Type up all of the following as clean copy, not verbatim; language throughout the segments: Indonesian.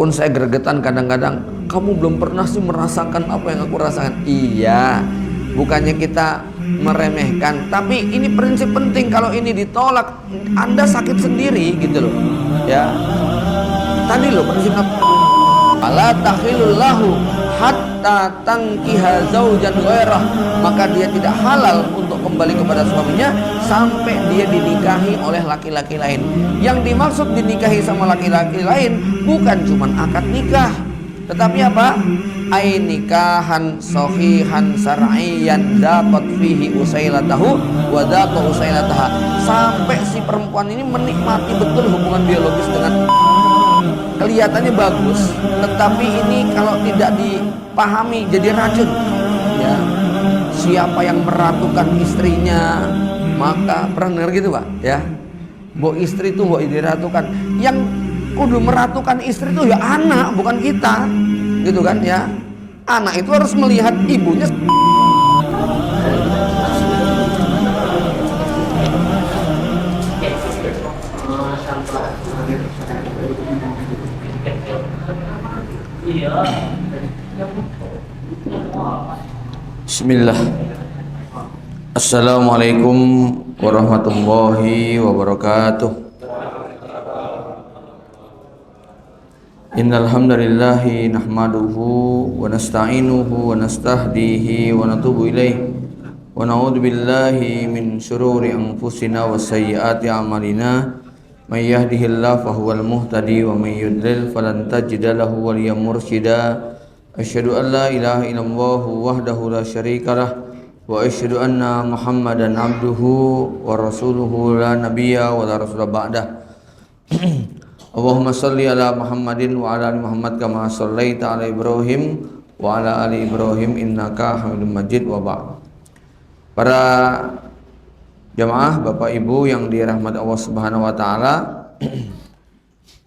Pun saya gregetan kadang-kadang, kamu belum pernah sih merasakan apa yang aku rasakan. Iya, bukannya kita meremehkan, tapi ini prinsip penting. Kalau ini ditolak, Anda sakit sendiri gitu loh. Ya, tadi loh prinsip ala tahilul lahu hatta tankiha zaujan ghairah, maka dia tidak halal untuk kembali kepada suaminya sampai dia dinikahi oleh laki-laki lain. Yang dimaksud dinikahi sama laki-laki lain bukan cuma akad nikah, tetapi apa? Ai nikahan sahihan syar'iyyan dapat fihi usailatahu wa daqu usailataha, sampai si perempuan ini menikmati betul hubungan biologis dengan kelihatannya bagus, tetapi ini kalau tidak dipahami jadi racun. Ya, siapa yang meratukan istrinya, maka pernah dengar gitu Pak? Ya, mbok istri itu mbok diratukan. Yang kudu meratukan istri itu ya anak, bukan kita, gitu kan ya. Anak itu harus melihat ibunya. Bismillah. Assalamualaikum warahmatullahi wabarakatuh. Innal hamdalillahi nahmaduhu wa nasta'inuhu wa nastahdihi wa natubu ilaihi wa na'udzu billahi min syururi anfusina wa sayyiati a'malina. May yahdihillahu fahuwal muhtadi wa may yudlil falan tajida lahu waliyyan mursyida. Asyhadu an la ilaha illallah wahdahu la syarikalah wa asyhadu anna Muhammadan abduhu wa rasuluhu la nabiyya wa la rasula ba'dah. Allahumma shalli ala Muhammadin wa ala ali Muhammad kama shallaita ala Ibrahim wa ala ali Ibrahim innaka Hamidum Majid wa ba'd. Para jamaah, Bapak Ibu yang dirahmati Allah Subhanahu wa taala,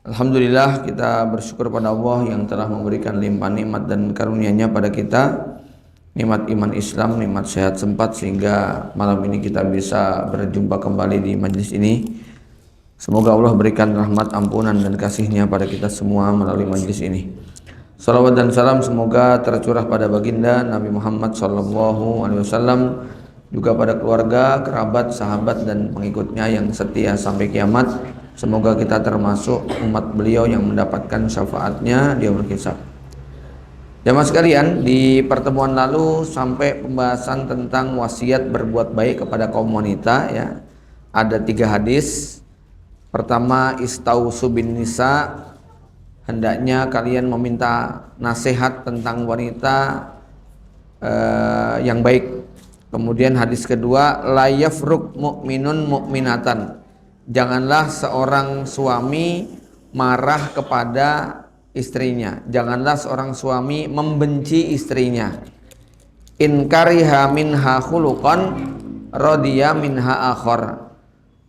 alhamdulillah kita bersyukur pada Allah yang telah memberikan limpahan nikmat dan karunia-Nya pada kita, nikmat iman Islam, nikmat sehat sempat, sehingga malam ini kita bisa berjumpa kembali di majlis ini. Semoga Allah berikan rahmat, ampunan dan kasih-Nya pada kita semua melalui majlis ini. Salawat dan salam semoga tercurah pada baginda Nabi Muhammad SAW, juga pada keluarga, kerabat, sahabat dan pengikutnya yang setia sampai kiamat. Semoga kita termasuk umat beliau yang mendapatkan syafaatnya di yaumul hisab. Jamaah sekalian, di pertemuan lalu sampai pembahasan tentang wasiat berbuat baik kepada kaum wanita, ya. Ada 3 hadis. Pertama, istausu bin nisa, hendaknya kalian meminta nasihat tentang wanita yang baik. Kemudian hadis kedua, la yafruq mu'minun mu'minatan, janganlah seorang suami marah kepada istrinya, janganlah seorang suami membenci istrinya. In kariha minha khuluqan radiya minha akhar,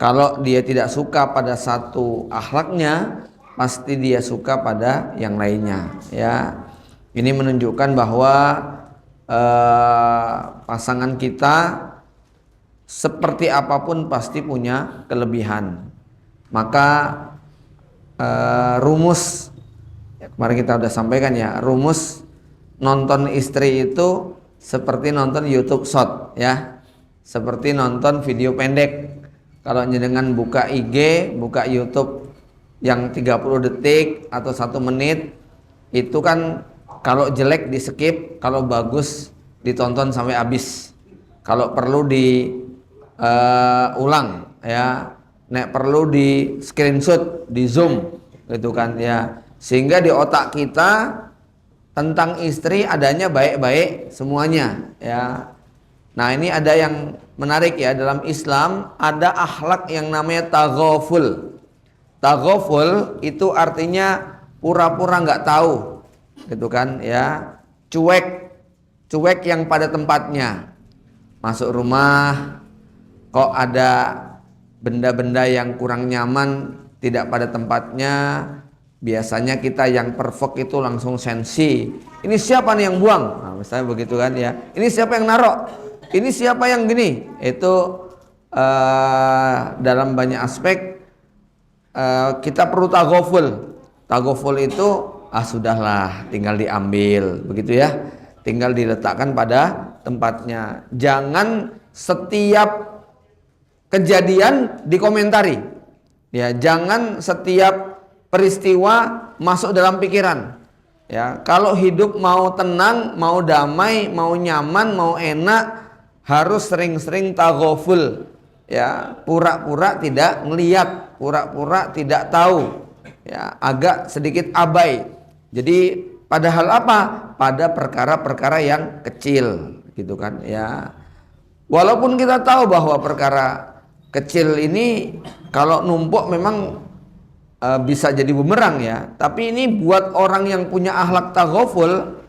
kalau dia tidak suka pada satu akhlaknya, pasti dia suka pada yang lainnya. Ya, ini menunjukkan bahwa pasangan kita seperti apapun pasti punya kelebihan. Maka rumus kemarin kita sudah sampaikan ya, rumus nonton istri itu seperti nonton YouTube Short, ya, seperti nonton video pendek. Kalau jenengan buka IG, buka YouTube yang 30 detik atau 1 menit, itu kan kalau jelek di skip, kalau bagus ditonton sampai habis. Kalau perlu diulang, ya, nek perlu di screenshot, di zoom, gitu kan ya. Sehingga di otak kita tentang istri adanya baik-baik semuanya, ya. Nah, ini ada yang menarik ya, dalam Islam ada akhlak yang namanya taghaful. Taghaful itu artinya pura-pura nggak tahu, gitu kan ya, cuek yang pada tempatnya. Masuk rumah kok ada benda-benda yang kurang nyaman, tidak pada tempatnya, biasanya kita yang perfect itu langsung sensi, ini siapa nih yang buang, nah, misalnya begitu kan ya, ini siapa yang narok, ini siapa yang gini. Itu dalam banyak aspek kita perlu taghaful. Taghaful itu sudahlah, tinggal diambil, begitu ya, tinggal diletakkan pada tempatnya. Jangan setiap kejadian dikomentari, ya, jangan setiap peristiwa masuk dalam pikiran. Ya, kalau hidup mau tenang, mau damai, mau nyaman, mau enak, harus sering-sering taghaful, ya, pura-pura tidak ngelihat, pura-pura tidak tahu, ya, agak sedikit abai. Jadi padahal apa? Pada perkara-perkara yang kecil, gitu kan, ya. Walaupun kita tahu bahwa perkara kecil ini kalau numpuk memang bisa jadi bumerang, ya. Tapi ini buat orang yang punya akhlak taghaful,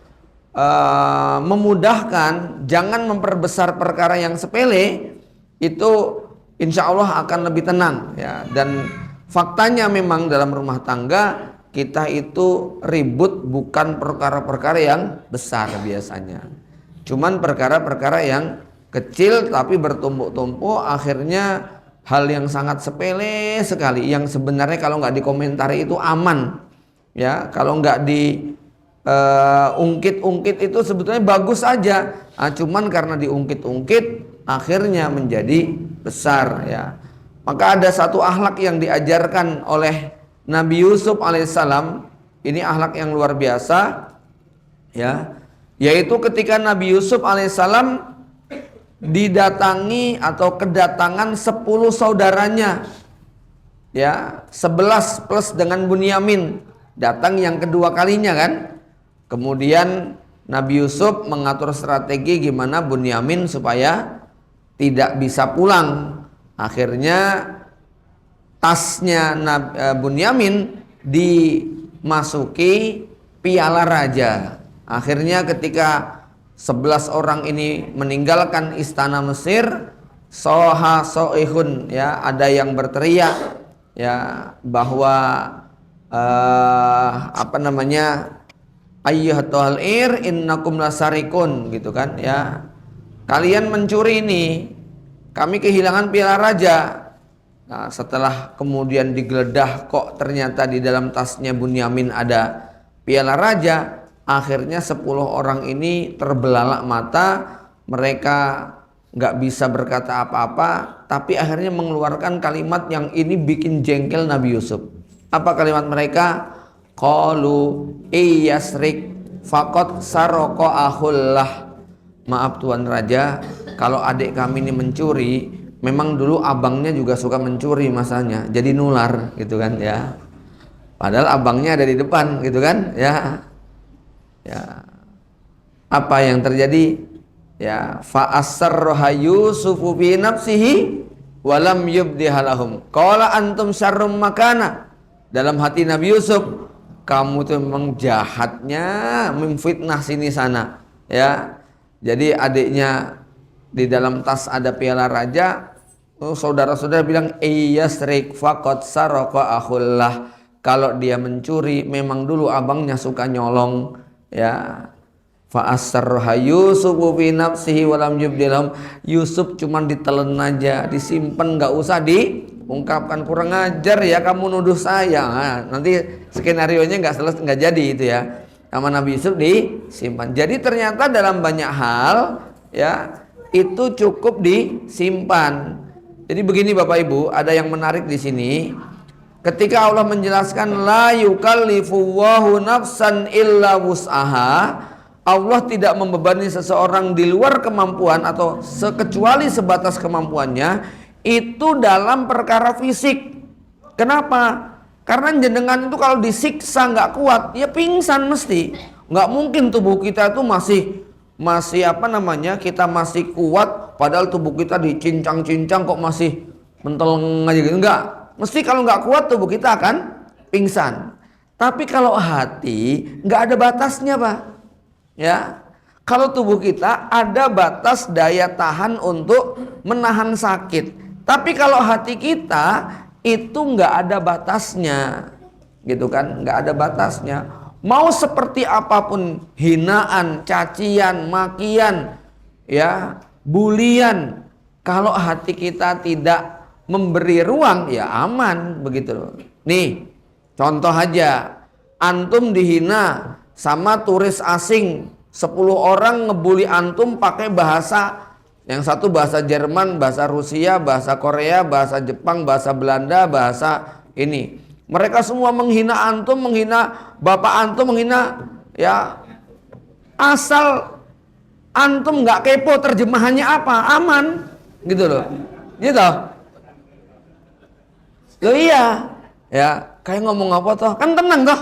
memudahkan, jangan memperbesar perkara yang sepele, itu insya Allah akan lebih tenang, ya. Dan faktanya memang dalam rumah tangga kita itu ribut bukan perkara-perkara yang besar biasanya, cuman perkara-perkara yang kecil tapi bertumpuk-tumpuk, akhirnya hal yang sangat sepele sekali, yang sebenarnya kalau nggak dikomentari itu aman, ya, kalau nggak ungkit-ungkit itu sebetulnya bagus aja, cuman karena diungkit-ungkit akhirnya menjadi besar, ya. Maka ada satu akhlak yang diajarkan oleh Nabi Yusuf alaihissalam, ini akhlak yang luar biasa, ya, yaitu ketika Nabi Yusuf alaihissalam didatangi atau kedatangan 10 saudaranya, ya, 11 plus dengan Bunyamin, datang yang kedua kalinya kan. Kemudian Nabi Yusuf mengatur strategi gimana Bunyamin supaya tidak bisa pulang. Akhirnya tasnya Bunyamin dimasuki piala raja. Akhirnya ketika 11 orang ini meninggalkan istana Mesir, soha soihun, ya, ada yang berteriak, ya, bahwa ayyuhatul ir innakum lasarikun, gitu kan, ya, kalian mencuri ini, kami kehilangan piala raja. Nah, setelah kemudian digeledah, kok ternyata di dalam tasnya Bunyamin ada piala raja. Akhirnya 10 orang ini terbelalak mata, mereka nggak bisa berkata apa-apa, tapi akhirnya mengeluarkan kalimat yang ini bikin jengkel Nabi Yusuf. Apa kalimat mereka? Qalu iyasrik faqad saroko ahullah. Maaf Tuan Raja, kalau adik kami ini mencuri, memang dulu abangnya juga suka mencuri masanya, jadi nular, gitu kan, ya. Padahal abangnya ada di depan, gitu kan, ya. Ya. Apa yang terjadi? Ya, fa asarraha Yusufu fi nafsihi wa lam yubdiha lahum. Qala antum syarrum makana. Dalam hati Nabi Yusuf, kamu tuh memang jahatnya, memfitnah sini sana, ya. Jadi adiknya di dalam tas ada piala raja, saudara-saudara bilang iyasrik faqad sarqa akhullah. Kalau dia mencuri, memang dulu abangnya suka nyolong, ya. Fa asarraha Yusufu fi nafsihi wa lam yubdilhum. Yusuf cuman ditelan aja, disimpan, nggak usah diungkapkan. Kurang ajar ya kamu nuduh saya. Nah, nanti skenarionya nggak selesai, nggak jadi itu, ya. Nama Nabi Yusuf disimpan. Jadi ternyata dalam banyak hal, ya, itu cukup disimpan. Jadi begini Bapak Ibu, ada yang menarik di sini. Ketika Allah menjelaskan la yukallifullahu nafsan illa wus'aha, Allah tidak membebani seseorang di luar kemampuan atau kecuali sebatas kemampuannya, itu dalam perkara fisik. Kenapa? Karena jenengan itu kalau disiksa nggak kuat, ya pingsan mesti. Nggak mungkin tubuh kita itu masih kita masih kuat, padahal tubuh kita dicincang-cincang kok masih menteleng aja gitu. Enggak. Mesti kalau nggak kuat tubuh kita akan pingsan. Tapi kalau hati nggak ada batasnya, Pak. Ya. Kalau tubuh kita ada batas daya tahan untuk menahan sakit. Tapi kalau hati kita itu nggak ada batasnya, gitu kan, nggak ada batasnya. Mau seperti apapun hinaan, cacian, makian, ya, bulian, kalau hati kita tidak memberi ruang, ya aman, begitu loh. Nih, contoh aja, antum dihina sama turis asing, 10 orang ngebully antum pakai bahasa, yang satu bahasa Jerman, bahasa Rusia, bahasa Korea, bahasa Jepang, bahasa Belanda, bahasa ini. Mereka semua menghina antum, menghina bapak antum, menghina ya. Asal antum nggak kepo terjemahannya apa, aman gitu loh. Gitu. Loh iya. Ya, kayak ngomong apa toh? Kan tenang toh.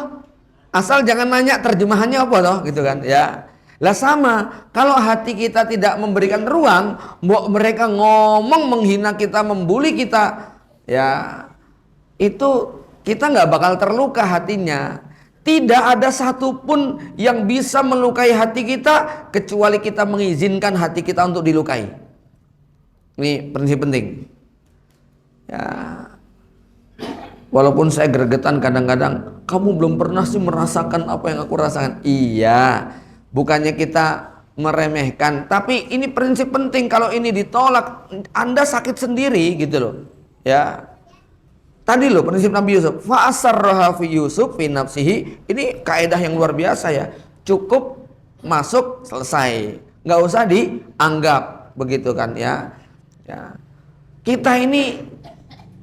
Asal jangan nanya terjemahannya apa toh, gitu kan? Ya. Lah sama, kalau hati kita tidak memberikan ruang, mereka ngomong menghina kita, membuli kita, ya itu kita nggak bakal terluka hatinya. Tidak ada satupun yang bisa melukai hati kita kecuali kita mengizinkan hati kita untuk dilukai. Ini prinsip penting. Ya. Walaupun saya gregetan kadang-kadang, kamu belum pernah sih merasakan apa yang aku rasakan. Iya, bukannya kita meremehkan, tapi ini prinsip penting. Kalau ini ditolak, Anda sakit sendiri gitu loh. Ya, tadi loh prinsip Nabi Yusuf. Fa'asarraha fi Yusuf fi nafsihi. Ini kaidah yang luar biasa ya. Cukup masuk selesai, nggak usah dianggap begitu kan ya. Ya, kita ini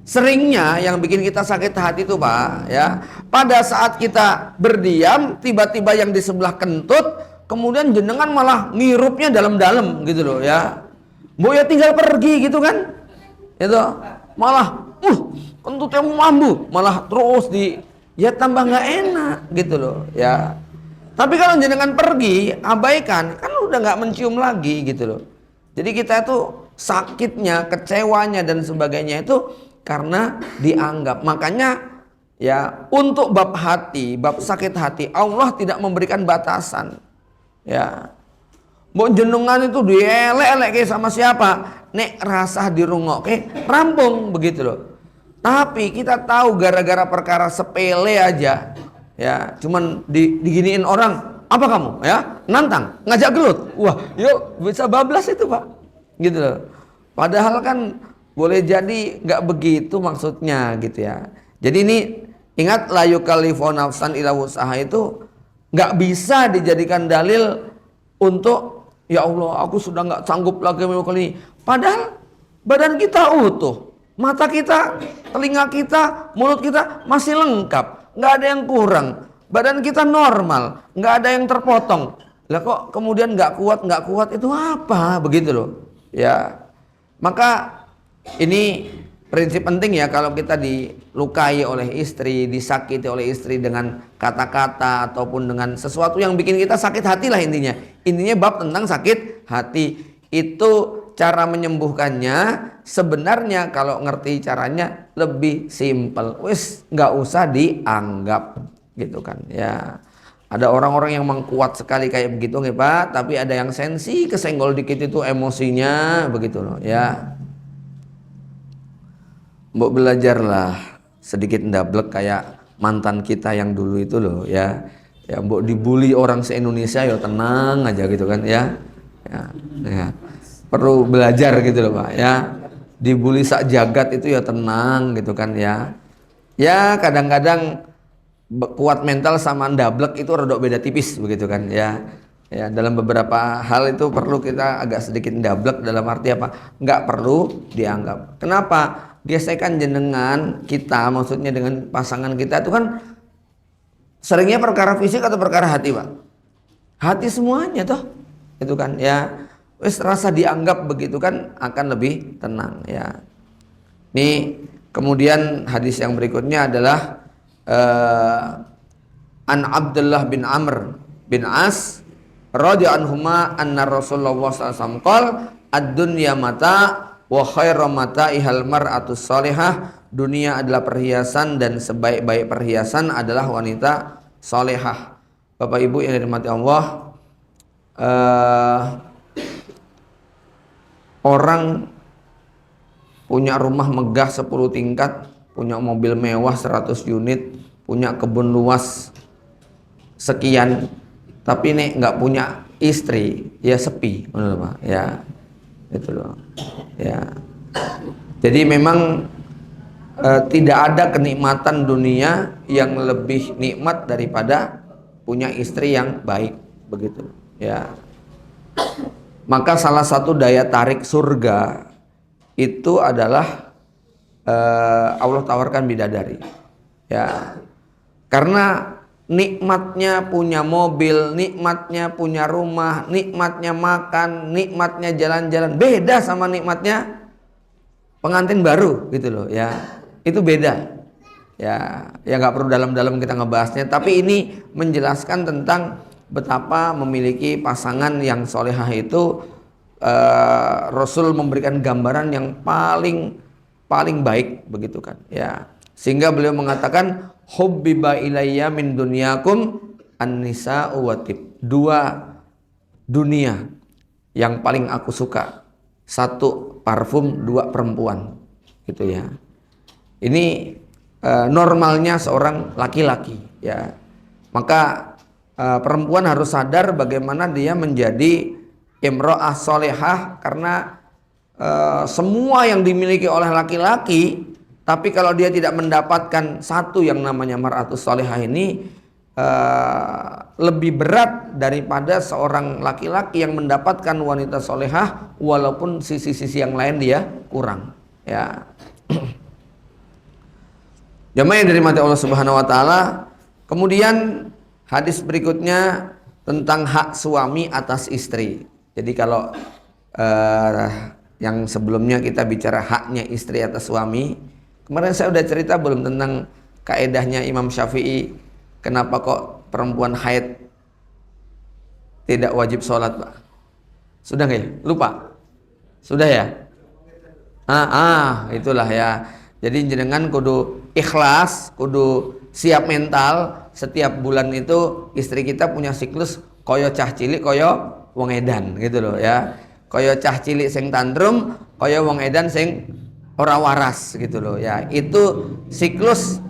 seringnya yang bikin kita sakit hati itu Pak ya, pada saat kita berdiam tiba-tiba yang di sebelah kentut, kemudian jenengan malah ngirupnya dalam-dalam gitu loh ya. Mbok ya tinggal pergi gitu kan. Itu malah kentutnya mambu, malah terus ya tambah nggak enak gitu loh ya. Tapi kalau jenengan pergi, abaikan, kan udah nggak mencium lagi gitu loh. Jadi kita itu sakitnya, kecewanya dan sebagainya itu karena dianggap. Makanya ya untuk bab hati, bab sakit hati, Allah tidak memberikan batasan. Ya. Mbok jenengan itu dielek-elek sama siapa? Nek rasah dirungokke, rampung begitu loh. Tapi kita tahu gara-gara perkara sepele aja, ya, cuman diginiin orang, apa kamu? Ya, nantang, ngajak gelut. Wah, yuk bisa bablas itu Pak. Gitu loh. Padahal kan boleh jadi nggak begitu maksudnya gitu ya. Jadi ini ingat la yukallifu nafsan illa wus'aha itu nggak bisa dijadikan dalil untuk ya Allah aku sudah nggak sanggup lagi melakukan ini. Padahal badan kita utuh, mata kita, telinga kita, mulut kita masih lengkap, nggak ada yang kurang. Badan kita normal, nggak ada yang terpotong. Lah kok kemudian nggak kuat itu apa begitu loh? Ya, maka ini prinsip penting ya, kalau kita dilukai oleh istri, disakiti oleh istri dengan kata-kata ataupun dengan sesuatu yang bikin kita sakit hati lah intinya. Intinya bab tentang sakit hati. Itu cara menyembuhkannya sebenarnya kalau ngerti caranya lebih simpel. Wis nggak usah dianggap gitu kan ya. Ada orang-orang yang mengkuat sekali kayak begitu nih Pak, tapi ada yang sensi kesenggol dikit itu emosinya begitu loh ya. Mbok belajarlah sedikit ndablek kayak mantan kita yang dulu itu loh ya. Ya mbok dibully orang se-Indonesia ya tenang aja gitu kan ya. Ya. Perlu belajar gitu loh Pak ya. Dibully sak jagat itu ya tenang gitu kan ya. Ya kadang-kadang kuat mental sama ndablek itu rada beda tipis begitu kan ya. Ya dalam beberapa hal itu perlu kita agak sedikit ndablek, dalam arti apa? Nggak perlu dianggap. Kenapa? Gesekan jenengan kita, maksudnya dengan pasangan kita itu kan seringnya perkara fisik atau perkara hati Pak? Hati semuanya toh itu kan ya. Wis rasa dianggap begitu kan akan lebih tenang ya. Nih kemudian hadis yang berikutnya adalah an Abdullah bin Amr bin As radhiyallahu anhuma anna Rasulullah sallallahu alaihi wasallam qala ad-dunya mata wa khairu mata'ihal mar'atus salihah. Dunia adalah perhiasan dan sebaik-baik perhiasan adalah wanita salihah. Bapak Ibu yang dirahmati Allah, orang punya rumah megah 10 tingkat, punya mobil mewah 100 unit, punya kebun luas sekian, tapi nih nggak punya istri, ya sepi, benar Pak? Ya, itu loh. Ya, jadi memang tidak ada kenikmatan dunia yang lebih nikmat daripada punya istri yang baik, begitu ya. Maka salah satu daya tarik surga itu adalah Allah tawarkan bidadari ya. Karena nikmatnya punya mobil, nikmatnya punya rumah, nikmatnya makan, nikmatnya jalan-jalan beda sama nikmatnya pengantin baru gitu loh ya. Itu beda ya. Ya nggak perlu dalam-dalam kita ngebahasnya, tapi ini menjelaskan tentang betapa memiliki pasangan yang solehah itu Rasul memberikan gambaran yang paling baik, begitu kan ya. Sehingga beliau mengatakan hubbiba ilayya min dunyakum an-nisa'u watib. Dua dunia yang paling aku suka, satu parfum, dua perempuan, gitu ya. Ini normalnya seorang laki-laki ya. Maka perempuan harus sadar bagaimana dia menjadi imro'ah solehah, karena semua yang dimiliki oleh laki-laki, tapi kalau dia tidak mendapatkan satu yang namanya mar'atus solehah ini, lebih berat daripada seorang laki-laki yang mendapatkan wanita solehah walaupun sisi-sisi yang lain dia kurang ya. Jamaah yang dirahmati Allah Subhanahu wa taala. Kemudian hadis berikutnya tentang hak suami atas istri. Jadi kalau yang sebelumnya kita bicara haknya istri atas suami, kemarin saya udah cerita belum tentang kaedahnya Imam Syafi'i, kenapa kok perempuan haid tidak wajib sholat, Pak? Sudah nggak ya? Lupa? Sudah ya? Itulah ya. Jadi jenengan kudu ikhlas, kudu siap mental. Setiap bulan itu istri kita punya siklus koyo cah cilik, koyo wong edan gitu loh ya. Koyo cah cilik sing tantrum, koyo wong edan sing ora waras gitu loh ya. Itu siklus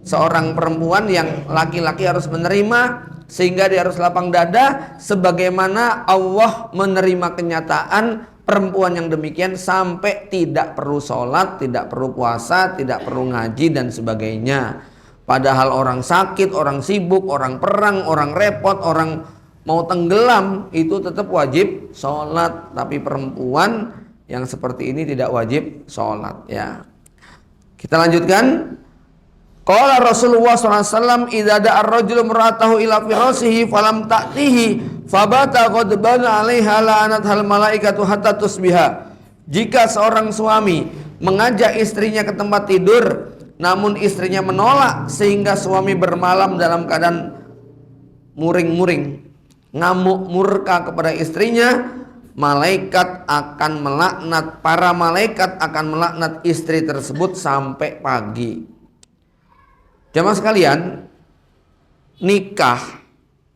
seorang perempuan yang laki-laki harus menerima, sehingga dia harus lapang dada sebagaimana Allah menerima kenyataan perempuan yang demikian sampai tidak perlu sholat, tidak perlu puasa, tidak perlu ngaji dan sebagainya. Padahal orang sakit, orang sibuk, orang perang, orang repot, orang mau tenggelam itu tetap wajib sholat. Tapi perempuan yang seperti ini tidak wajib sholat ya. Kita lanjutkan. Qala Rasulullah SAW, idza da'a ar-rajulu imra'atahu ila firasihi falam ta'tihi fabata ghadbana 'alaiha la'anathal malaikatu hatta tusbiha. Jika seorang suami mengajak istrinya ke tempat tidur namun istrinya menolak sehingga suami bermalam dalam keadaan muring-muring, ngamuk murka kepada istrinya, malaikat akan melaknat, para malaikat akan melaknat istri tersebut sampai pagi. Jamaah sekalian, nikah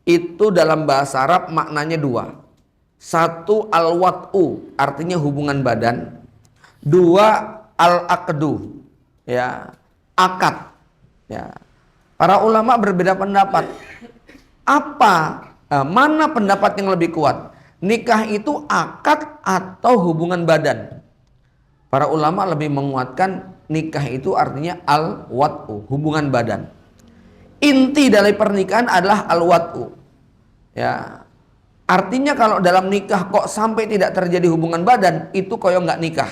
itu dalam bahasa Arab maknanya dua. Satu al-wat'u, artinya hubungan badan. Dua al-aqdu, ya, akad. Ya. Para ulama berbeda pendapat. Mana pendapat yang lebih kuat? Nikah itu akad atau hubungan badan? Para ulama lebih menguatkan nikah itu artinya al-wat'u, hubungan badan. Inti dari pernikahan adalah al-wat'u. Ya. Artinya kalau dalam nikah kok sampai tidak terjadi hubungan badan, itu koyo nggak nikah.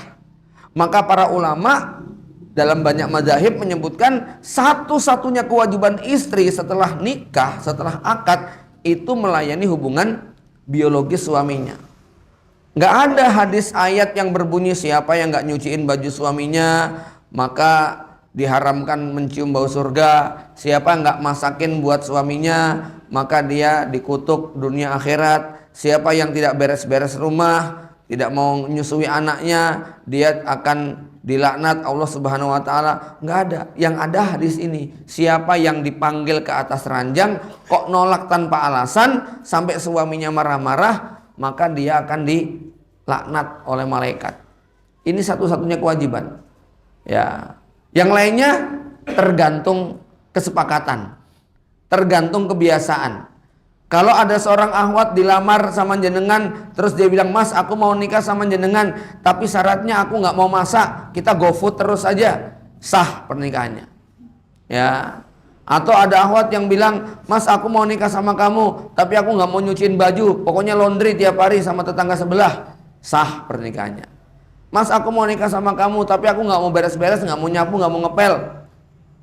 Maka para ulama dalam banyak mazhab menyebutkan satu-satunya kewajiban istri setelah nikah, setelah akad, itu melayani hubungan biologis suaminya. Nggak ada hadis ayat yang berbunyi siapa yang nggak nyuciin baju suaminya maka diharamkan mencium bau surga. Siapa nggak masakin buat suaminya maka dia dikutuk dunia akhirat. Siapa yang tidak beres-beres rumah, tidak mau menyusui anaknya, dia akan dilaknat Allah Subhanahu wa taala. Nggak ada. Yang ada hadis ini, siapa yang dipanggil ke atas ranjang kok nolak tanpa alasan sampai suaminya marah-marah, maka dia akan dilaknat oleh malaikat. Ini satu-satunya kewajiban. Ya, yang lainnya tergantung kesepakatan, tergantung kebiasaan. Kalau ada seorang akhwat dilamar sama jenengan, terus dia bilang, Mas aku mau nikah sama jenengan, tapi syaratnya aku nggak mau masak, kita go food terus aja. sah pernikahannya. Ya. Atau ada akhwat yang bilang, "Mas, aku mau nikah sama kamu, tapi aku nggak mau nyuciin baju, pokoknya laundry tiap hari sama tetangga sebelah." Sah pernikahannya. "Mas, aku mau nikah sama kamu, tapi aku nggak mau beres-beres, nggak mau nyapu, nggak mau ngepel,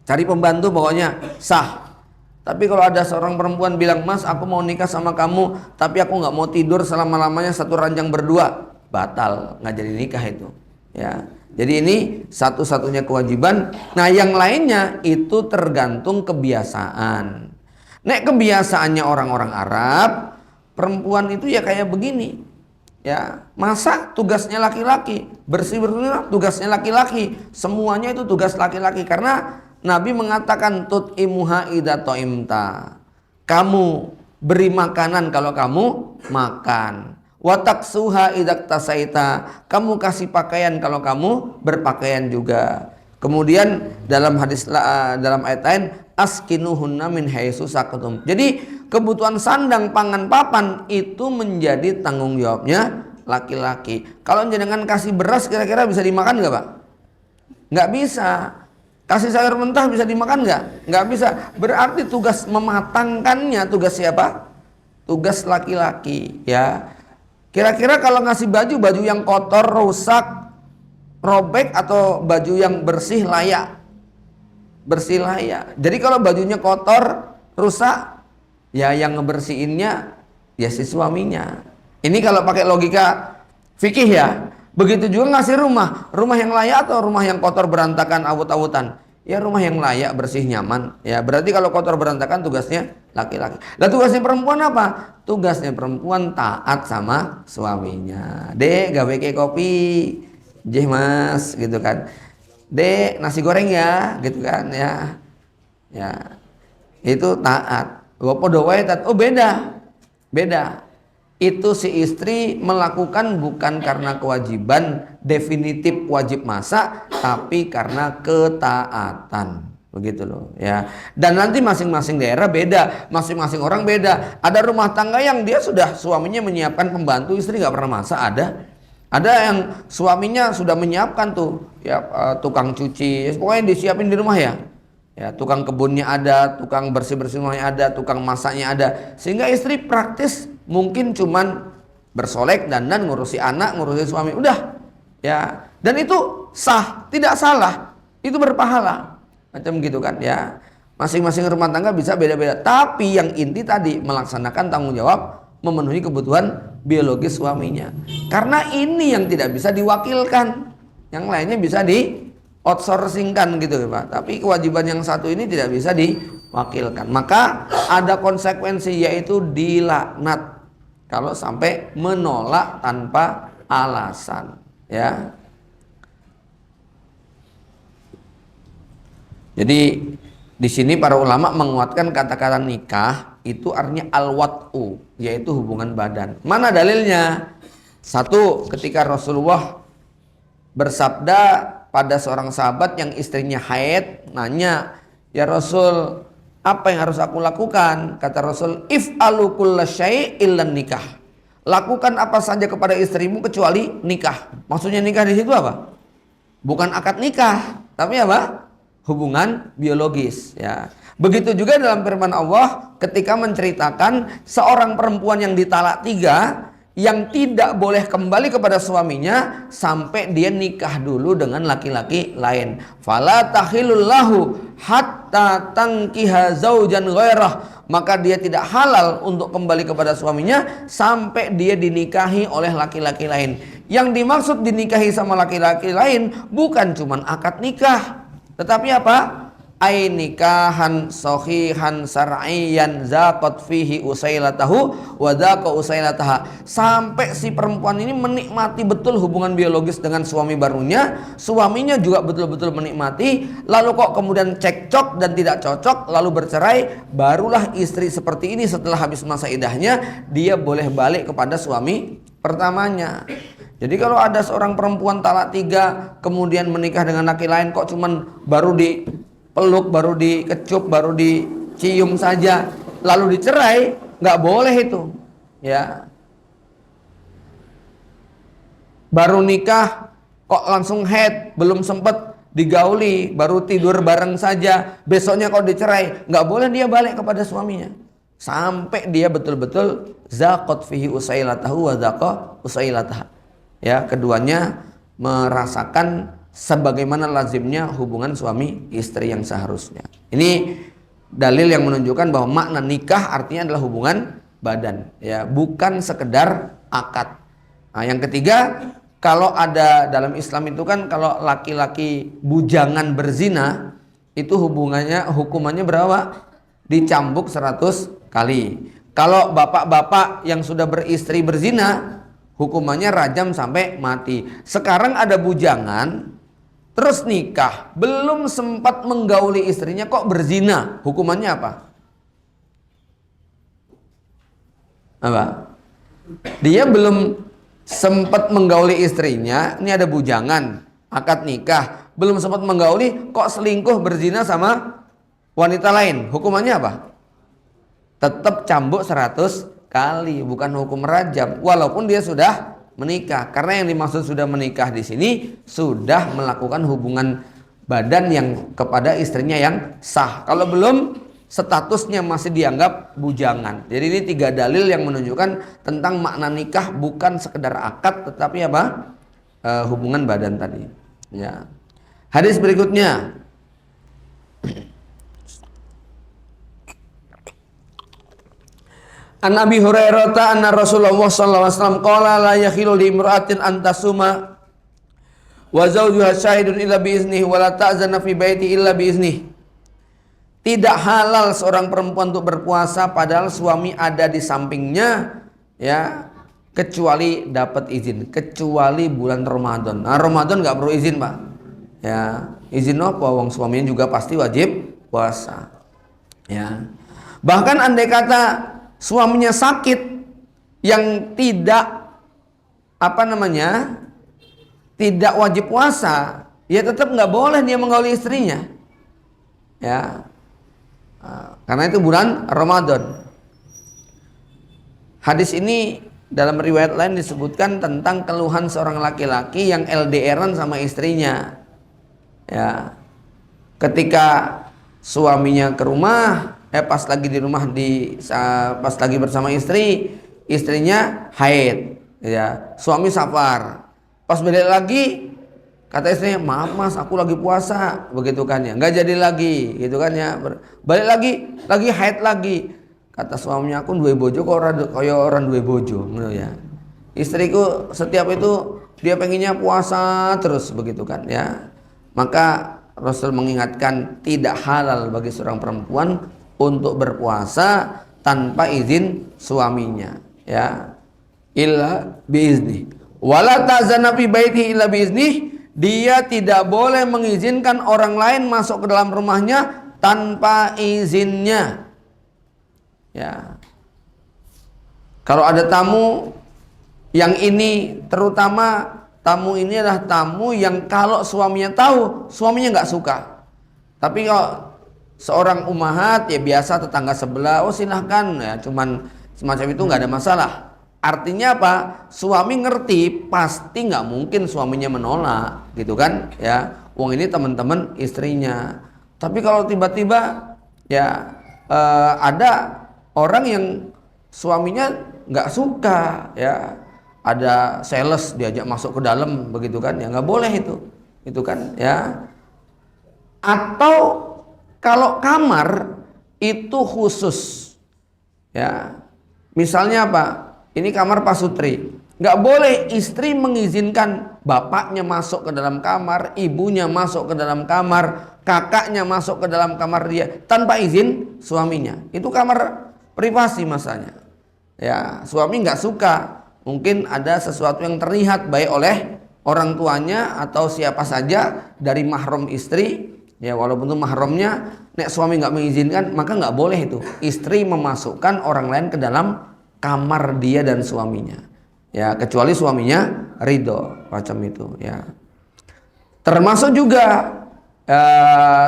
cari pembantu pokoknya." Sah. Tapi kalau ada seorang perempuan bilang, "Mas, aku mau nikah sama kamu, tapi aku nggak mau tidur selama-lamanya satu ranjang berdua," batal, nggak jadi nikah itu. Ya. Jadi ini satu-satunya kewajiban. Nah, yang lainnya itu tergantung kebiasaan. Nek kebiasaannya orang-orang Arab, perempuan itu ya kayak begini. Ya, masak tugasnya laki-laki, bersih-bersih tugasnya laki-laki, semuanya itu tugas laki-laki. Karena Nabi mengatakan tut'imuha idza ta'imta. Kamu beri makanan kalau kamu makan. Wa taksuha idza tasaita. Kamu kasih pakaian kalau kamu berpakaian juga. Kemudian dalam hadis dalam ayat lain, askinuhunna min haitsu sakantum. Jadi kebutuhan sandang, pangan, papan itu menjadi tanggung jawabnya laki-laki. Kalau jenengan kasih beras kira-kira bisa dimakan nggak, Pak? Nggak bisa. Kasih sayur mentah bisa dimakan nggak? Nggak bisa. Berarti tugas mematangkannya tugas siapa? Tugas laki-laki, ya. Kira-kira kalau ngasih baju yang kotor, rusak, robek, atau baju yang bersih layak? Bersih layak. Jadi kalau bajunya kotor, rusak, ya yang ngebersihinnya ya si suaminya. Ini kalau pakai logika fikih ya. Begitu juga ngasih rumah yang layak atau rumah yang kotor berantakan awut-awutan? Ya rumah yang layak, bersih, nyaman. Ya berarti kalau kotor berantakan tugasnya laki-laki. Lah tugasnya perempuan apa? Tugasnya perempuan taat sama suaminya. "Dek, gawe ke kopi." "Jeh, Mas," gitu kan. "Dek, nasi goreng ya," gitu kan ya. Ya. Itu taat. Podo wae taat. Oh, beda. Beda. Itu si istri melakukan bukan karena kewajiban definitif wajib masak, tapi karena ketaatan. Begitu loh ya. Dan nanti masing-masing daerah beda, masing-masing orang beda. Ada rumah tangga yang dia sudah suaminya menyiapkan pembantu, istri nggak pernah masak, ada yang suaminya sudah menyiapkan tuh ya, tukang cuci, pokoknya disiapin di rumah ya. Ya, tukang kebunnya ada, tukang bersih-bersih rumahnya ada, tukang masaknya ada. Sehingga istri praktis mungkin cuman bersolek dan ngurusi anak, ngurusi suami, udah. Ya. Dan itu sah, tidak salah. Itu berpahala. Macam gitu kan ya. Masing-masing rumah tangga bisa beda-beda, tapi yang inti tadi melaksanakan tanggung jawab memenuhi kebutuhan biologis suaminya. Karena ini yang tidak bisa diwakilkan. Yang lainnya bisa di outsourcing-kan gitu ya Pak. Tapi kewajiban yang satu ini tidak bisa diwakilkan. Maka ada konsekuensi, yaitu dilaknat kalau sampai menolak tanpa alasan, ya. Jadi di sini para ulama menguatkan kata-kata nikah itu artinya al-wat'u, yaitu hubungan badan. Mana dalilnya? Satu, ketika Rasulullah bersabda pada seorang sahabat yang istrinya haid, nanya, "Ya Rasul, apa yang harus aku lakukan?" Kata Rasul, "If'alu kulla syai' illan nikah." Lakukan apa saja kepada istrimu kecuali nikah. Maksudnya nikah di situ apa? Bukan akad nikah, tapi apa? Hubungan biologis, ya. Begitu juga dalam firman Allah ketika menceritakan seorang perempuan yang ditalak 3, yang tidak boleh kembali kepada suaminya sampai dia nikah dulu dengan laki-laki lain. Fala tahilul lahu hatta tankiha zaujan ghairah. Maka dia tidak halal untuk kembali kepada suaminya sampai dia dinikahi oleh laki-laki lain. Yang dimaksud dinikahi sama laki-laki lain bukan cuman akad nikah, tetapi apa? Ai nikahan sahihan syar'iyyan zaqat fihi usailatahu wa zaqa usailataha. Sampai si perempuan ini menikmati betul hubungan biologis dengan suami barunya, suaminya juga betul-betul menikmati, lalu kok kemudian cekcok dan tidak cocok lalu bercerai, barulah istri seperti ini setelah habis masa idahnya dia boleh balik kepada suami pertamanya. Jadi kalau ada seorang perempuan talak 3 kemudian menikah dengan laki lain, kok cuman baru dipeluk, baru dikecup, baru dicium saja lalu dicerai, nggak boleh itu, ya. Baru nikah kok langsung haid, belum sempet digauli, baru tidur bareng saja, besoknya kalau dicerai, nggak boleh dia balik kepada suaminya sampai dia betul-betul zaqat fihi usailatahu wa zaqa usailataha. Ya, keduanya merasakan sebagaimana lazimnya hubungan suami istri yang seharusnya. Ini dalil yang menunjukkan bahwa makna nikah artinya adalah hubungan badan, ya, bukan sekedar akad. Nah, yang ketiga, kalau ada dalam Islam itu kan kalau laki-laki bujangan berzina itu hukumannya berapa? Dicambuk 100 kali. Kalau bapak-bapak yang sudah beristri berzina, hukumannya rajam sampai mati. Sekarang ada bujangan terus nikah, belum sempat menggauli istrinya kok berzina, hukumannya apa? Apa? Dia belum sempat menggauli istrinya, ini ada bujangan, akad nikah, belum sempat menggauli kok selingkuh berzina sama wanita lain, hukumannya apa? Tetap cambuk 100 kali, bukan hukum rajam walaupun dia sudah menikah. Karena yang dimaksud sudah menikah di sini sudah melakukan hubungan badan yang kepada istrinya yang sah. Kalau belum, statusnya masih dianggap bujangan. Jadi ini 3 dalil yang menunjukkan tentang makna nikah bukan sekedar akad tetapi apa? Hubungan badan tadi. Ya. Hadis berikutnya. An Abi Hurairah anna Rasulullah sallallahu alaihi wasallam qala la yakhilu li imra'atin an tasuma wa zawjuha syahidun illa bi iznihi wa la ta'zana fi baiti illa bi iznihi. Tidak halal seorang perempuan untuk berpuasa padahal suami ada di sampingnya, ya, kecuali dapat izin, kecuali bulan Ramadan. Nah, Ramadan nggak perlu izin, Pak. Ya, izin apa? Wong suaminya juga pasti wajib puasa. Ya. Bahkan andai kata suaminya sakit yang tidak tidak wajib puasa, ya tetap nggak boleh dia menggauli istrinya, ya, karena itu bulan Ramadan. Hadis ini dalam riwayat lain disebutkan tentang keluhan seorang laki-laki yang LDRan sama istrinya, ya, ketika suaminya ke rumah, pas lagi di rumah pas lagi bersama istrinya haid, ya, suami safar. Pas balik lagi kata istrinya, maaf mas, aku lagi puasa, begitu kan ya, nggak jadi lagi, gitu kan ya. Balik lagi haid lagi. Kata suaminya, aku duwe bojo kok orang duwe bojo, gitu ya. Istriku setiap itu dia pengennya puasa terus, begitu kan ya. Maka Rasul mengingatkan tidak halal bagi seorang perempuan untuk berpuasa tanpa izin suaminya, ya, illa biizni wala ta'zana fi baiti illa biizni. Dia tidak boleh mengizinkan orang lain masuk ke dalam rumahnya tanpa izinnya, ya. Kalau ada tamu yang ini, terutama tamu ini adalah tamu yang kalau suaminya tahu, suaminya nggak suka. Tapi kalau seorang umahat, ya biasa tetangga sebelah, oh silahkan, ya, cuman semacam itu nggak ada masalah. Artinya apa? Suami ngerti pasti nggak mungkin suaminya menolak, gitu kan, ya. Wong ini teman-teman istrinya. Tapi kalau tiba-tiba ya ada orang yang suaminya nggak suka, ya, ada sales diajak masuk ke dalam, begitu kan, ya nggak boleh itu kan, ya. Atau kalau kamar itu khusus, ya, misalnya apa? Ini kamar Pak Sutri, nggak boleh istri mengizinkan bapaknya masuk ke dalam kamar, ibunya masuk ke dalam kamar, kakaknya masuk ke dalam kamar dia tanpa izin suaminya. Itu kamar privasi masanya, ya. Suami nggak suka, mungkin ada sesuatu yang terlihat baik oleh orang tuanya atau siapa saja dari mahram istri. Ya, walaupun itu mahramnya, nek suami nggak mengizinkan, maka nggak boleh itu istri memasukkan orang lain ke dalam kamar dia dan suaminya, ya, kecuali suaminya ridho, macam itu, ya. Termasuk juga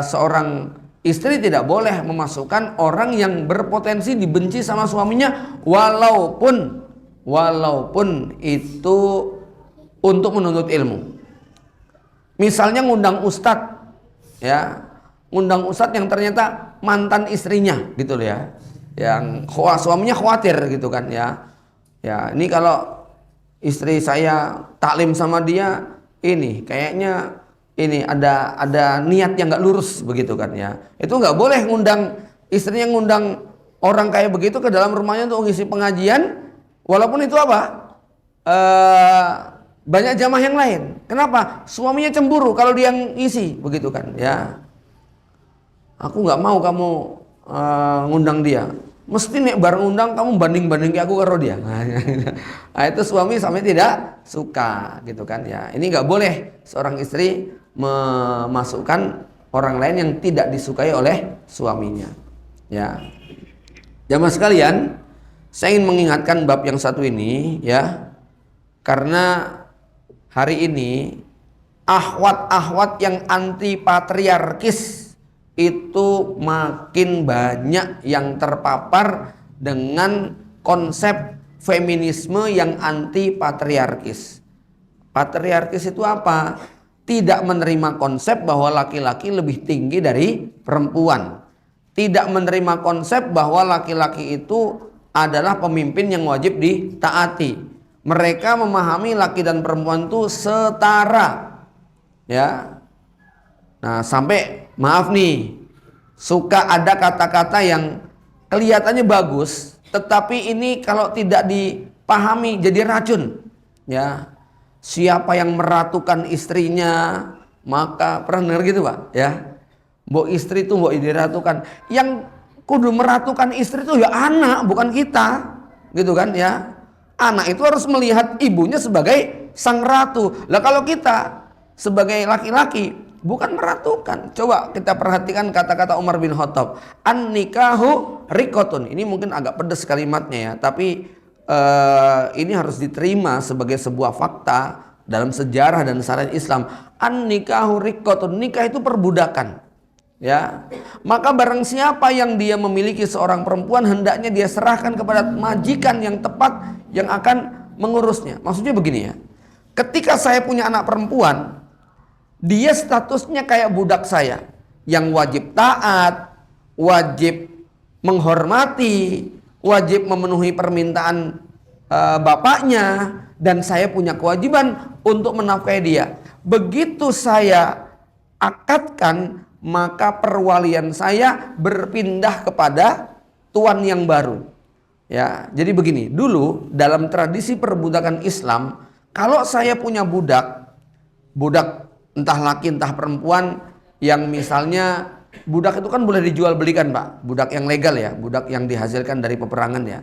seorang istri tidak boleh memasukkan orang yang berpotensi dibenci sama suaminya, walaupun itu untuk menuntut ilmu. Misalnya ngundang ustadz, ya, ngundang ustadz yang ternyata mantan istrinya gitu loh ya, yang suaminya khawatir gitu kan ya. Ya, ini kalau istri saya taklim sama dia, ini kayaknya ini ada niat yang nggak lurus begitu kan ya. Itu nggak boleh ngundang istrinya, ngundang orang kayak begitu ke dalam rumahnya untuk ngisi pengajian, walaupun itu apa? Banyak jamaah yang lain. Kenapa? Suaminya cemburu kalau dia ngisi begitu kan ya. Aku nggak mau kamu ngundang dia. Mesti nek bareng undang kamu banding ke aku karo dia. Nah, itu suami sampai tidak suka gitu kan ya. Ini nggak boleh seorang istri memasukkan orang lain yang tidak disukai oleh suaminya. Ya, jamaah sekalian, saya ingin mengingatkan bab yang satu ini ya, karena hari ini akhwat-akhwat yang anti patriarkis itu makin banyak yang terpapar dengan konsep feminisme yang anti patriarkis. Patriarkis itu apa? Tidak menerima konsep bahwa laki-laki lebih tinggi dari perempuan. Tidak menerima konsep bahwa laki-laki itu adalah pemimpin yang wajib ditaati. Mereka memahami laki dan perempuan itu setara. Ya. Nah, sampai maaf nih, suka ada kata-kata yang kelihatannya bagus, tetapi ini kalau tidak dipahami jadi racun. Ya, siapa yang meratukan istrinya, maka pernah dengar gitu Pak? Ya, mbok istri itu mbok diratukan. Yang kudu meratukan istri itu ya anak, bukan kita, gitu kan ya. Anak itu harus melihat ibunya sebagai sang ratu. Lah kalau kita sebagai laki-laki bukan meratukan. Coba kita perhatikan kata-kata Umar bin Khattab. An-nikahu riqatun. Ini mungkin agak pedas kalimatnya ya, tapi ini harus diterima sebagai sebuah fakta dalam sejarah dan syariat Islam. An-nikahu riqatun. Nikah itu perbudakan. Ya, maka barang siapa yang dia memiliki seorang perempuan, hendaknya dia serahkan kepada majikan yang tepat yang akan mengurusnya. Maksudnya begini ya, ketika saya punya anak perempuan, dia statusnya kayak budak saya, yang wajib taat, wajib menghormati, wajib memenuhi permintaan bapaknya, dan saya punya kewajiban untuk menafkahi dia. Begitu saya akadkan, maka perwalian saya berpindah kepada tuan yang baru. Ya, jadi begini, dulu dalam tradisi perbudakan Islam, kalau saya punya budak entah laki entah perempuan, yang misalnya budak itu kan boleh dijual belikan Pak, budak yang legal ya, budak yang dihasilkan dari peperangan ya,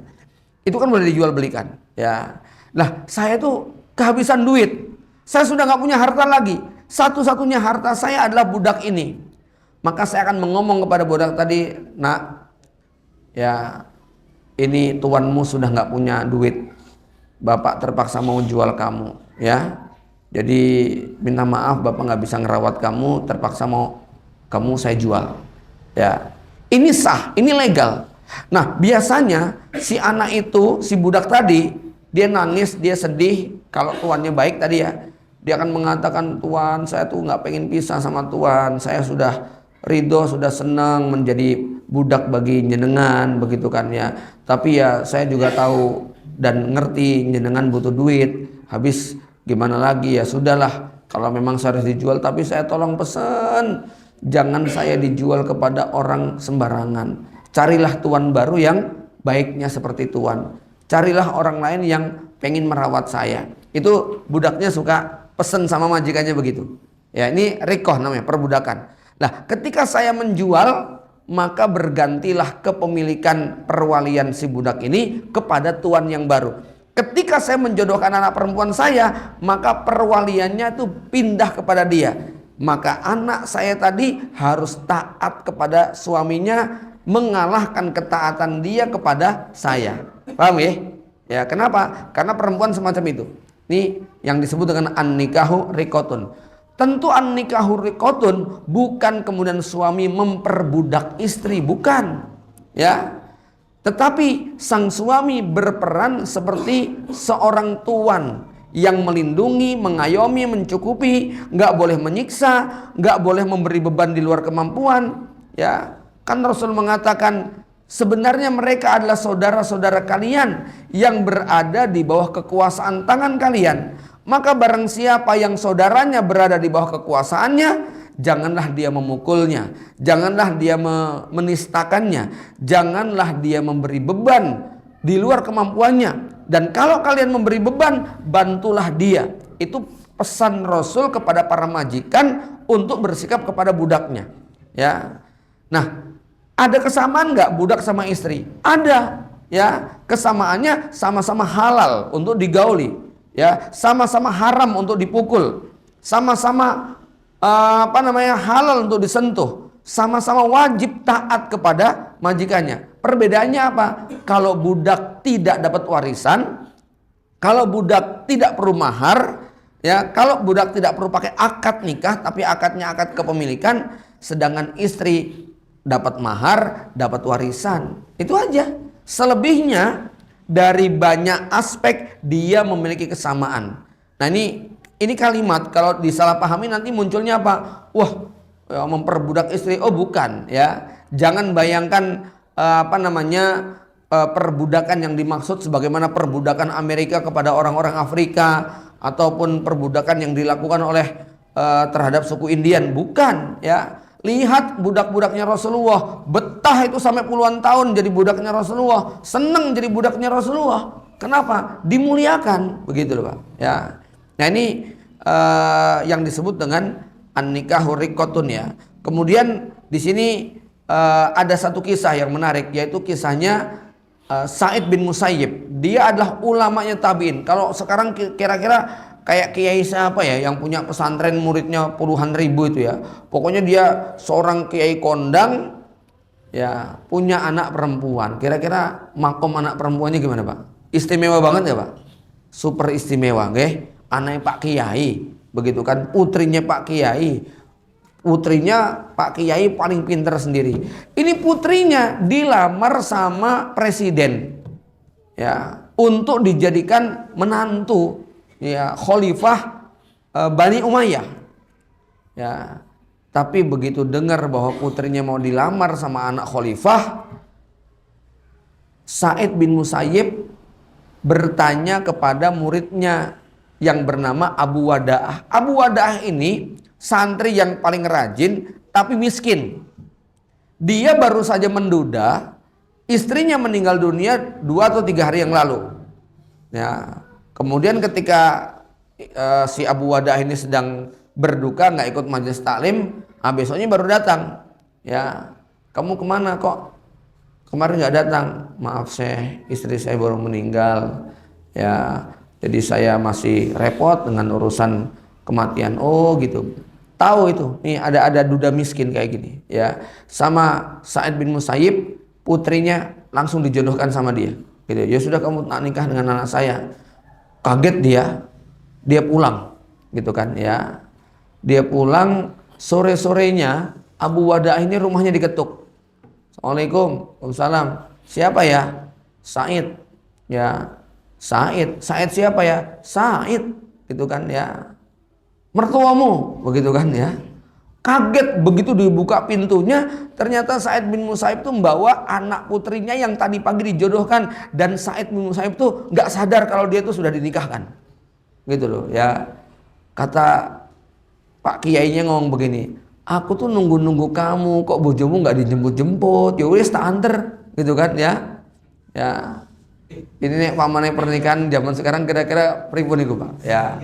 itu kan boleh dijual belikan ya. Nah, saya tuh kehabisan duit, saya sudah nggak punya harta lagi, satu-satunya harta saya adalah budak ini. Maka saya akan mengomong kepada budak tadi, nak, ya ini tuanmu sudah nggak punya duit, bapak terpaksa mau jual kamu, ya. Jadi minta maaf, bapak nggak bisa ngerawat kamu, terpaksa mau kamu saya jual, ya. Ini sah, ini legal. Nah, biasanya si anak itu, si budak tadi, dia nangis, dia sedih. Kalau tuannya baik tadi ya, dia akan mengatakan, tuan, saya tuh nggak pengen pisah sama tuan, saya sudah ridho, sudah senang menjadi budak bagi jenengan, begitu kan ya. Tapi ya saya juga tahu dan ngerti jenengan butuh duit. Habis gimana lagi, ya sudahlah, kalau memang saya harus dijual, tapi saya tolong pesan, jangan saya dijual kepada orang sembarangan. Carilah tuan baru yang baiknya seperti tuan. Carilah orang lain yang pengen merawat saya. Itu budaknya suka pesen sama majikannya begitu. Ya, ini rikoh namanya, perbudakan. Nah, ketika saya menjual, maka bergantilah kepemilikan perwalian si budak ini kepada tuan yang baru. Ketika saya menjodohkan anak perempuan saya, maka perwaliannya itu pindah kepada dia. Maka anak saya tadi harus taat kepada suaminya, mengalahkan ketaatan dia kepada saya. Paham ya? Ya, kenapa? Karena perempuan semacam itu. Ini yang disebut dengan an-nikahu riqatun. Tentu an-nikahu riqatun bukan kemudian suami memperbudak istri, bukan. Ya. Tetapi sang suami berperan seperti seorang tuan yang melindungi, mengayomi, mencukupi, nggak boleh menyiksa, nggak boleh memberi beban di luar kemampuan. Ya, kan Rasul mengatakan sebenarnya mereka adalah saudara-saudara kalian yang berada di bawah kekuasaan tangan kalian. Maka barang siapa yang saudaranya berada di bawah kekuasaannya, janganlah dia memukulnya, janganlah dia menistakannya, janganlah dia memberi beban di luar kemampuannya. Dan kalau kalian memberi beban, bantulah dia. Itu pesan Rasul kepada para majikan untuk bersikap kepada budaknya. Ya, nah, ada kesamaan nggak budak sama istri? Ada. Ya, kesamaannya sama-sama halal untuk digauli. Ya, sama-sama haram untuk dipukul. Sama-sama halal untuk disentuh. Sama-sama wajib taat kepada majikannya. Perbedaannya apa? Kalau budak tidak dapat warisan, kalau budak tidak perlu mahar, ya, kalau budak tidak perlu pakai akad nikah, tapi akadnya akad kepemilikan, sedangkan istri dapat mahar, dapat warisan. Itu aja. Selebihnya dari banyak aspek dia memiliki kesamaan. Nah, ini kalimat kalau disalahpahami nanti munculnya apa? Wah, ya, memperbudak istri. Oh, bukan, ya. Jangan bayangkan perbudakan yang dimaksud sebagaimana perbudakan Amerika kepada orang-orang Afrika ataupun perbudakan yang dilakukan oleh terhadap suku Indian. Bukan, ya. Lihat budak-budaknya Rasulullah, betah itu sampai puluhan tahun jadi budaknya Rasulullah, senang jadi budaknya Rasulullah. Kenapa? Dimuliakan, begitu loh, Pak. Ya. Nah, ini yang disebut dengan an-nikahu riqatun, ya. Kemudian di sini ada satu kisah yang menarik, yaitu kisahnya Sa'id bin Musayyib. Dia adalah ulamanya tabi'in. Kalau sekarang kira-kira kayak kiai siapa ya yang punya pesantren muridnya puluhan ribu itu, ya. Pokoknya dia seorang kiai kondang, ya, punya anak perempuan. Kira-kira makom anak perempuannya gimana, Pak? Istimewa banget ya, Pak? Super istimewa, nggih. Anaknya Pak Kiai, begitu kan? Putrinya Pak Kiai. Putrinya Pak Kiai paling pintar sendiri. Ini putrinya dilamar sama presiden, ya, untuk dijadikan menantu, ya, khalifah Bani Umayyah. Ya, tapi begitu dengar bahwa putrinya mau dilamar sama anak khalifah, Sa'id bin Musayyib bertanya kepada muridnya yang bernama Abu Wada'ah. Abu Wada'ah ini santri yang paling rajin tapi miskin. Dia baru saja menduda, istrinya meninggal dunia 2 atau 3 hari yang lalu. Ya, kemudian ketika si Abu Wada'ah ini sedang berduka, nggak ikut majelis taklim, besoknya baru datang. Ya, kamu kemana kok? Kemarin nggak datang. Maaf, istri saya baru meninggal. Ya, jadi saya masih repot dengan urusan kematian. Oh, gitu. Tahu itu. Nih ada duda miskin kayak gini, ya. Sama Sa'id bin Musayyib, putrinya langsung dijodohkan sama dia. Gitu. Ya sudah, kamu nak nikah dengan anak saya. Kaget dia pulang, gitu kan, ya. Dia pulang, sore-sorenya Abu Wada'ah ini rumahnya diketuk. Assalamualaikum. Waalaikumsalam. Siapa ya? Sa'id. Ya, Sa'id. Sa'id siapa ya? Sa'id, gitu kan, ya. Mertuamu, begitu kan, ya. Kaget begitu dibuka pintunya, ternyata Sa'id bin Musayyib itu membawa anak putrinya yang tadi pagi dijodohkan, dan Sa'id bin Musayyib itu nggak sadar kalau dia itu sudah dinikahkan, gitu loh, ya. Kata Pak Kiainya ngomong begini, aku tuh nunggu-nunggu kamu, kok bojomu nggak dijemput-jemput, ya wis tak anter, gitu kan, ya. Ya, ini nih pamannya pernikahan zaman sekarang kira-kira pripun iku, Pak, ya.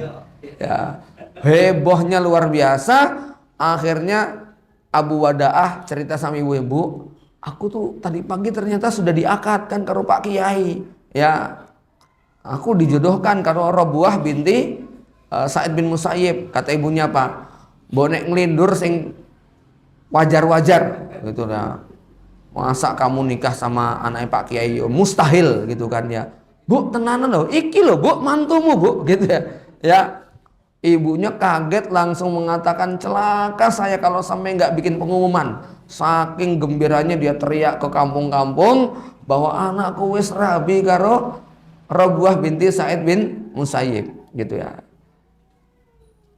Ya, hebohnya luar biasa. Akhirnya Abu Wada'ah cerita sama ibu-ibu, aku tuh tadi pagi ternyata sudah diakadkan karo Pak Kiai, ya. Aku dijodohkan karo Rabuah binti Sa'id bin Musayyib. Kata ibunya apa? Bonek ngelindur sing wajar-wajar, gitu lah. Masa kamu nikah sama anaknya Pak Kiai? Mustahil, gitu kan, ya. Bu, tenanan loh, iki loh Bu, mantumu Bu, gitu ya. Ya, ibunya kaget langsung mengatakan, celaka saya kalau sampai nggak bikin pengumuman. Saking gembiranya dia teriak ke kampung-kampung bahwa anakku wis rabi karo Rabuah binti Sa'id bin Musayyib. gitu ya.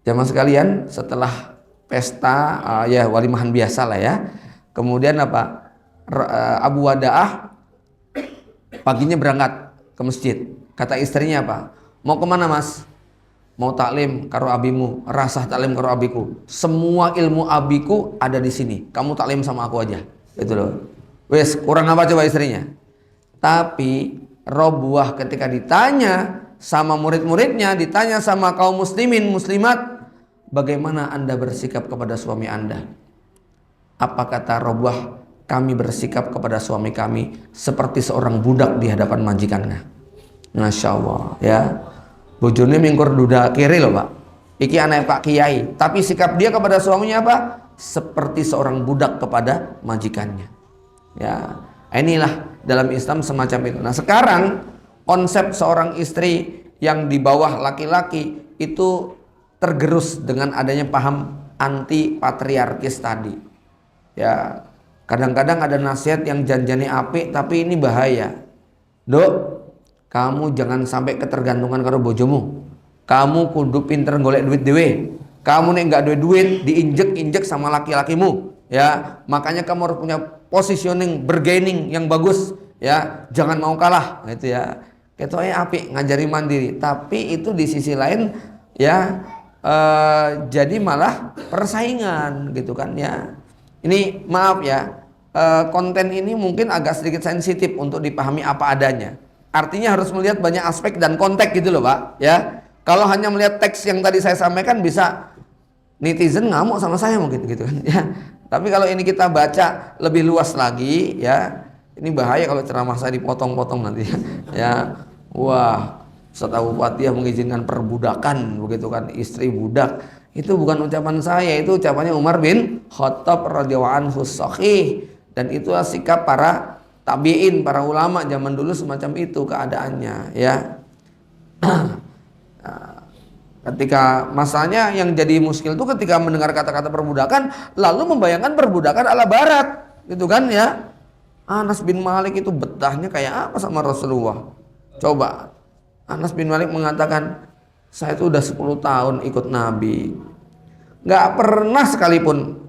Jamaah sekalian, setelah pesta ya walimahan biasa lah ya. Kemudian apa? Abu Wada'ah paginya berangkat ke masjid. Kata istrinya apa? Mau kemana mas? Mau taklim karo abimu, rasah taklim karo abiku. Semua ilmu abiku ada di sini. Kamu taklim sama aku aja. Itu loh. Wes, kurang apa coba istrinya? Tapi Robuah ketika ditanya sama murid-muridnya, ditanya sama kaum muslimin, muslimat, bagaimana anda bersikap kepada suami anda? Apa kata Robuah? Kami bersikap kepada suami kami seperti seorang budak di hadapan majikannya. Masya Allah ya. Bojone mingkur duda kiri loh pak. Iki anak Pak Kiai. Tapi sikap dia kepada suaminya apa? Seperti seorang budak kepada majikannya. Ya, inilah dalam Islam semacam itu. Nah sekarang konsep seorang istri yang di bawah laki-laki itu tergerus dengan adanya paham anti patriarkis tadi. Ya, kadang-kadang ada nasihat yang janjane apik tapi ini bahaya. Dok, kamu jangan sampai ketergantungan karo bojomu. Kamu kudu pinter golek duit dewe. Kamu nek nggak duit diinjek-injek sama laki-lakimu. Ya, makanya kamu harus punya positioning, bargaining yang bagus. Ya, jangan mau kalah. Itu ya. Ketoknya apik ngajari mandiri. Tapi itu di sisi lain ya jadi malah persaingan gitu kan ya. Ini maaf ya. Konten ini mungkin agak sedikit sensitif untuk dipahami apa adanya. Artinya harus melihat banyak aspek dan konteks gitu loh Pak ya. Kalau hanya melihat teks yang tadi saya sampaikan bisa netizen ngamuk sama saya mungkin gitu kan ya. Tapi kalau ini kita baca lebih luas lagi ya, ini bahaya kalau ceramah saya dipotong-potong nanti ya. Wah, Ustaz Abu Fatihah mengizinkan perbudakan begitu kan, istri budak. Itu bukan ucapan saya, itu ucapannya Umar bin Khattab radhiyallahu anhu sahih. Dan itulah sikap para tabi'in, para ulama zaman dulu semacam itu keadaannya ya. Ketika masanya yang jadi muskil itu ketika mendengar kata-kata perbudakan lalu membayangkan perbudakan ala barat gitu kan ya. Anas bin Malik itu betahnya kayak apa sama Rasulullah. Coba Anas bin Malik mengatakan, saya itu udah 10 tahun ikut Nabi, nggak pernah sekalipun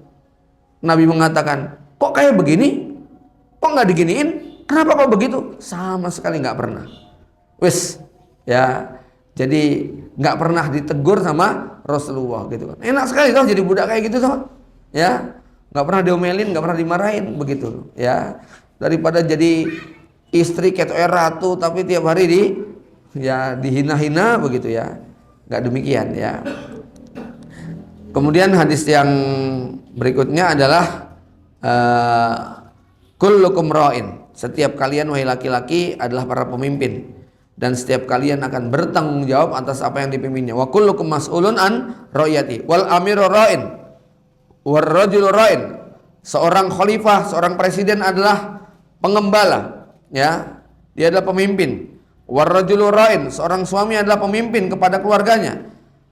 Nabi mengatakan kok kayak begini, kok nggak diginiin, kenapa kok begitu, sama sekali nggak pernah. Wes ya, jadi nggak pernah ditegur sama Rasulullah gitu kan. Enak sekali toh jadi budak kayak gitu toh ya, nggak pernah diomelin, nggak pernah dimarahin begitu ya, daripada jadi istri ketoke ratu tapi tiap hari dihina-hina begitu ya. Nggak demikian ya. Kemudian hadis yang berikutnya adalah kullukum ra'in, setiap kalian wahai laki-laki adalah para pemimpin dan setiap kalian akan bertanggung jawab atas apa yang dipimpinnya. Wa kullukum mas'ulun an ra'iyati wal amiru ra'in war rajulu ra'in. Seorang khalifah, seorang presiden adalah pengembala ya, dia adalah pemimpin. War rajulu ra'in, seorang suami adalah pemimpin kepada keluarganya.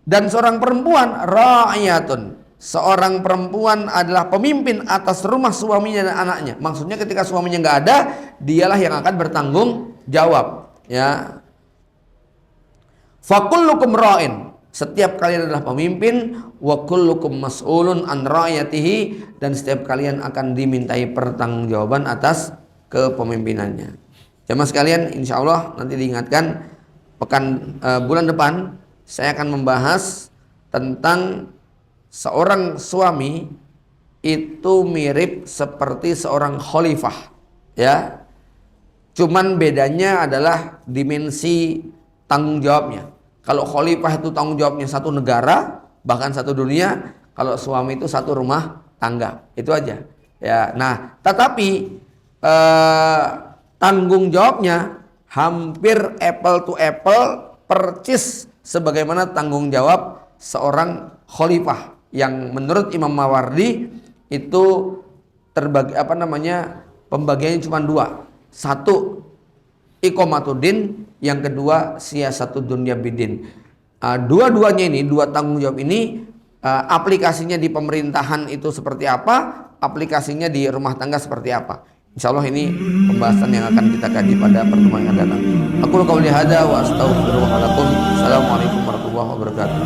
Dan seorang perempuan ra'iyatun, seorang perempuan adalah pemimpin atas rumah suaminya dan anaknya. Maksudnya ketika suaminya nggak ada, dialah yang akan bertanggung jawab ya. Fakullukum ra'in, setiap kalian adalah pemimpin. Wa kullukum mas'ulun an ra'iyatihi, dan setiap kalian akan dimintai pertanggungjawaban atas kepemimpinannya. Jamaah sekalian, insya Allah nanti diingatkan bulan depan saya akan membahas tentang seorang suami itu mirip seperti seorang khalifah ya. Cuman bedanya adalah dimensi tanggung jawabnya. Kalau khalifah itu tanggung jawabnya satu negara, bahkan satu dunia. Kalau suami itu satu rumah tangga. Itu aja ya. Nah tetapi tanggung jawabnya hampir apple to apple, percis sebagaimana tanggung jawab seorang khalifah yang menurut Imam Mawardi itu terbagi pembagiannya cuma dua. Satu iqamatuddin, yang kedua siyasatud dunya bidin. Dua-duanya ini, dua tanggung jawab ini aplikasinya di pemerintahan itu seperti apa, aplikasinya di rumah tangga seperti apa. Insya Allah ini pembahasan yang akan kita kaji pada pertemuan yang akan datang. Aku qauli hadza wa astaghfirullah lakum. Assalamualaikum warahmatullahi wabarakatuh.